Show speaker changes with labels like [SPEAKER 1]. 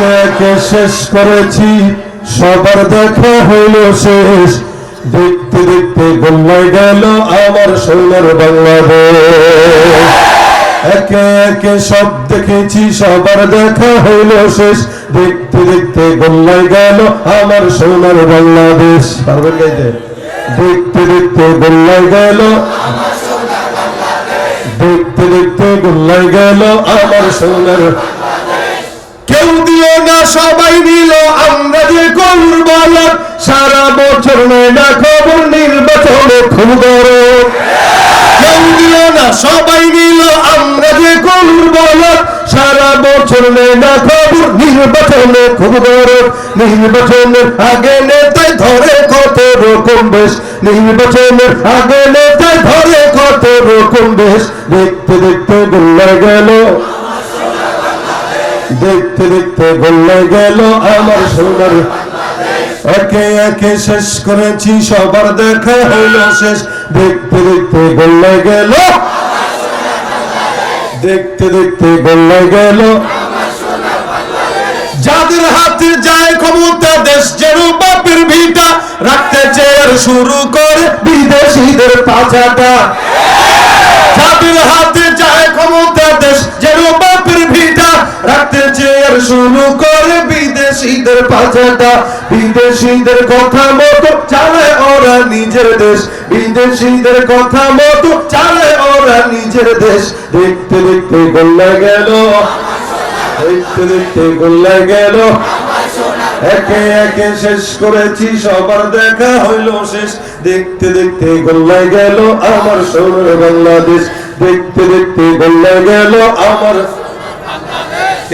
[SPEAKER 1] একে একে শেষ করেছি, সবার দেখা হইল শেষ। দেখতে দেখতে গোল্লায় গেল আমার সোনার বাংলাদেশ। একে একে সব দেখেছি, সবার দেখা হইল শেষ। দেখতে দেখতে গোল্লায় গেল আমার সোনার বাংলাদেশ। পারবেন গাইতে? দেখতে দেখতে গোল্লায় গেল, দেখতে দেখতে গোল্লায় গেল আমার সোনার। কেউ দিও না সবাই নিল, আমরা যে করব বলো, সারা বছর নেই না খবর, নির্বাচনে খুব গরম। কেউ দিও না সবাই নিল, আমরা যে করব বলো, সারা বছর নেই না খবর, নির্বাচনে খুব গরম। নির্বাচনের আগে নেতায় ধরে কত রকম বেশ, নির্বাচনের আগে নেতায় ধরে কত রকম বেশ। দেখতে দেখতে গোল্লায় গেল, দেখতে দেখতে গোল্লায় গেল আমার সোনার। একে একে শেষ করেছি, সবার দেখা হইল শেষ। দেখতে দেখতে গোল্লায় গেল, দেখতে দেখতে গোল্লায় গেল। যাদের হাতে যায় ক্ষমতা, দেশ যেন বাপের ভিটা, রাখতে চেয়ার শুরু করে বিদেশিদের পাছাটা। যাদের হাতে যায় ক্ষমতা, দেশ যেন বাপের ভিটা, রাখতে চেয়ার শুরু করে বিদেশিদের পাছাটা। বিদেশিদের কথা মতো চালে ওরা নিজের দেশ, বিদেশিদের কথা মতো চালে ওরা নিজের দেশ। দেখতে দেখতে গোল্লায় গেল, দেখতে দেখতে গোল্লায় গেল। একে একে শেষ করেছি, সবার দেখা হইল শেষ। দেখতে দেখতে গোল্লায় গেল আমার সোনার বাংলাদেশ। দেখতে দেখতে গোল্লায় গেল আমার